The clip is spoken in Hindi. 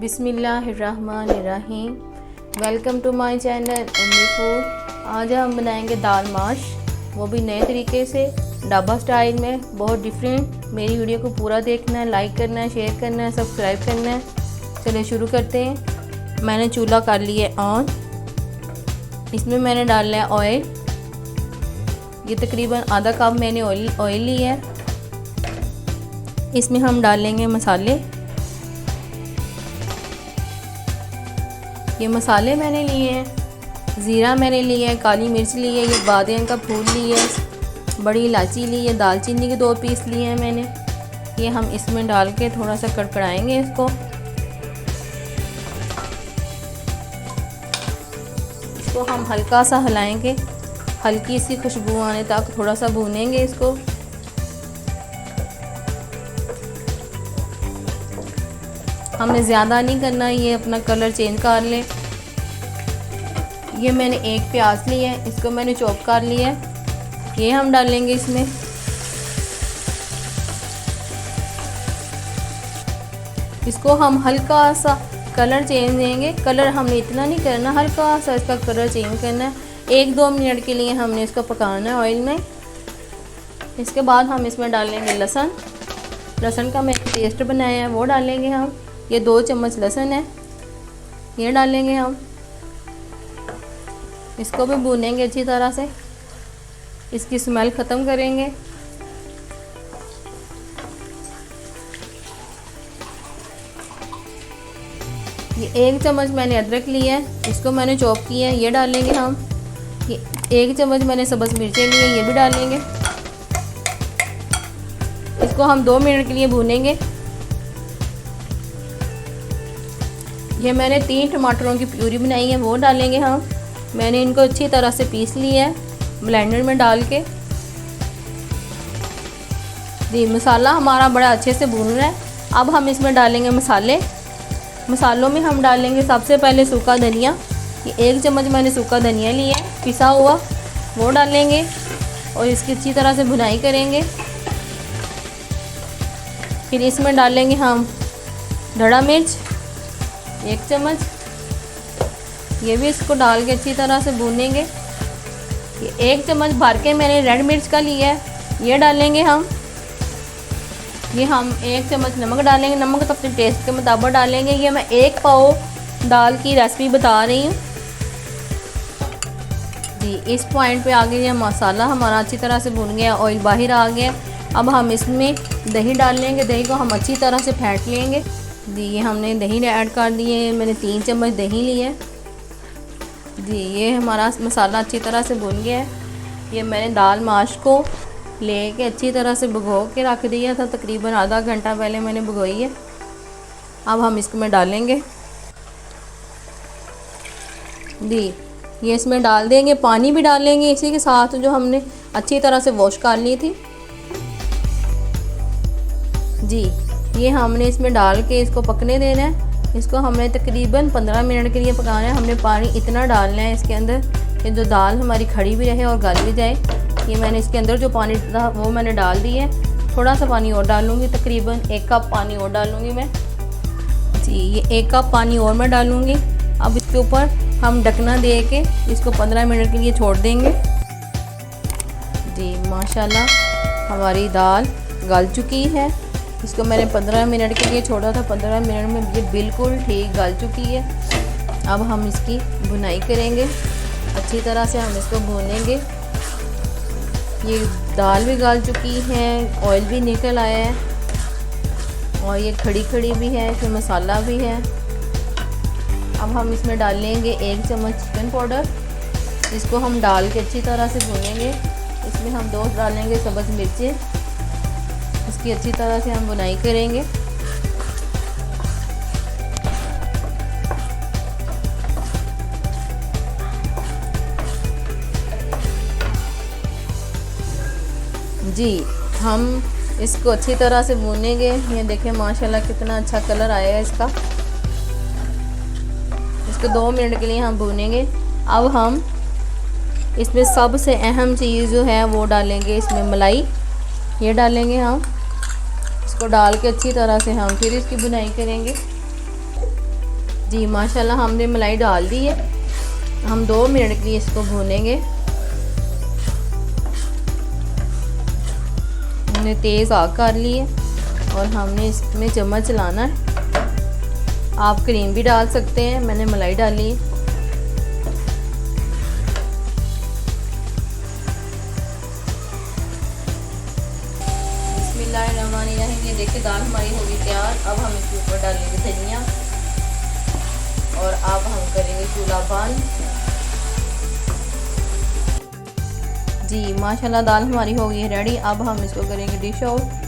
बिस्मिल्लाहिर्रहमानिर्रहीम। Welcome to my channel Ummi food. आज हम बनाएंगे दाल माश, वो भी नए तरीके से ढाबा स्टाइल में, बहुत डिफरेंट। मेरी वीडियो को पूरा देखना है, लाइक करना है, शेयर करना है, सब्सक्राइब करना है। चलिए शुरू करते हैं। मैंने चूल्हा कर लिया ऑन। इसमें मैंने डालना है ऑयल। ये तकरीबन आधा कप मैंने ऑयल लिया है। इसमें हम डालेंगे मसाले। ये मसाले मैंने लिए हैं, ज़ीरा मैंने लिया है, काली मिर्च ली है, ये बादियान का फूल लिया है, बड़ी इलायची ली है, दालचीनी के 2 पीस लिए हैं मैंने। ये हम इसमें डाल के थोड़ा सा कड़कड़ाएंगे इसको हम हल्का सा हिलाएंगे, हल्की सी खुशबू आने तक थोड़ा सा भूनेंगे इसको। हमने ज़्यादा नहीं करना, ये अपना कलर चेंज कर ले। ये मैंने 1 प्याज लिया है, इसको मैंने चॉप कर लिया है। ये हम डालेंगे इसमें। इसको हम हल्का सा कलर चेंज देंगे। कलर हमने इतना नहीं करना, हल्का सा इसका कलर चेंज करना है। 1-2 मिनट के लिए हमने इसको पकाना है ऑयल में। इसके बाद हम इसमें डालेंगे लहसुन। लहसुन का मैंने पेस्ट बनाया है, वो डालेंगे हम। ये 2 चम्मच लहसुन है, ये डालेंगे हम। इसको भी भूनेंगे अच्छी तरह से, इसकी स्मेल ख़त्म करेंगे। ये 1 चम्मच मैंने अदरक लिया है, इसको मैंने चॉप किया है, ये डालेंगे हम। ये 1 चम्मच मैंने सब्ज़ मिर्चें ली है, ये भी डालेंगे। इसको हम 2 मिनट के लिए भूनेंगे। ये मैंने 3 टमाटरों की प्यूरी बनाई है, वो डालेंगे हम। मैंने इनको अच्छी तरह से पीस लिया है ब्लेंडर में डाल के। जी, मसाला हमारा बड़ा अच्छे से भून रहा है। अब हम इसमें डालेंगे मसाले। मसालों में हम डालेंगे सबसे पहले सूखा धनिया। ये 1 चम्मच मैंने सूखा धनिया लिया है पिसा हुआ, वो डालेंगे और इसकी अच्छी तरह से भुनाई करेंगे। फिर इसमें डालेंगे हम धड़ा मिर्च 1 चम्मच, ये भी इसको डाल के अच्छी तरह से भूनेंगे। ये 1 चम्मच भर के मैंने रेड मिर्च का लिया है, ये डालेंगे हम। ये हम 1 चम्मच नमक डालेंगे, नमक तो अपने टेस्ट के मुताबिक डालेंगे। ये मैं 1 पाव दाल की रेसिपी बता रही हूँ जी। इस पॉइंट पे आगे ये मसाला हमारा अच्छी तरह से भून गया, ऑयल बाहर आ गया। अब हम इसमें दही डाल लेंगे, दही को हम अच्छी तरह से फेंट लेंगे जी। ये हमने दही ऐड कर दिए, मैंने 3 चम्मच दही ली है जी। ये हमारा मसाला अच्छी तरह से भुन गया है। ये मैंने दाल माश को लेके अच्छी तरह से भिगो के रख दिया था, तकरीबन आधा घंटा पहले मैंने भिगोई है। अब हम इसको में डालेंगे जी। ये इसमें डाल देंगे, पानी भी डालेंगे इसी के साथ, जो हमने अच्छी तरह से वॉश कर ली थी जी। ये हमने इसमें डाल के इसको पकने देना है। इसको हमने तकरीबन 15 मिनट के लिए पकाना है। हमने पानी इतना डालना है इसके अंदर कि जो दाल हमारी खड़ी भी रहे और गल भी जाए। ये मैंने इसके अंदर जो पानी था वो मैंने डाल दिया है। थोड़ा सा पानी और डालूँगी, तकरीबन 1 कप पानी और डालूँगी मैं जी। ये 1 कप पानी और मैं डालूँगी। अब इसके ऊपर हम ढकना दे के इसको 15 मिनट के लिए छोड़ देंगे जी। माशाल्लाह हमारी दाल गल चुकी है। इसको मैंने 15 मिनट के लिए छोड़ा था, 15 मिनट में ये बिल्कुल ठीक गल चुकी है। अब हम इसकी भुनाई करेंगे, अच्छी तरह से हम इसको भूनेंगे। ये दाल भी गल चुकी है, ऑयल भी निकल आया है और ये खड़ी खड़ी भी है, इसमें मसाला भी है। अब हम इसमें डालेंगे 1 चम्मच चिकन पाउडर। इसको हम डाल के अच्छी तरह से भूनेंगे। इसमें हम 2 डालेंगे सब्ज़ मिर्चें, इसकी अच्छी तरह से हम बुनाई करेंगे जी। हम इसको अच्छी तरह से भूनेंगे। ये देखें माशाल्लाह कितना अच्छा कलर आया है इसका। इसको 2 मिनट के लिए हम भूनेंगे। अब हम इसमें सबसे अहम चीज़ जो है वो डालेंगे, इसमें मलाई ये डालेंगे हम। इसको डाल के अच्छी तरह से हम फिर इसकी बुनाई करेंगे। जी माशाल्लाह हमने मलाई डाल दी है। हम 2 मिनट के लिए इसको भूनेंगे। हमने तेज़ आग कर ली है और हमने इसमें चम्मच चलाना है। आप क्रीम भी डाल सकते हैं, मैंने मलाई डाली है। बिस्मिल्लाहिर्रहमानिर्रहीम। ये देखिए दाल हमारी होगी तैयार। अब हम इसके ऊपर डालेंगे धनिया और अब हम करेंगे चूल्हा बंद। जी माशाल्लाह दाल हमारी हो गई है रेडी। अब हम इसको करेंगे डिश आउट।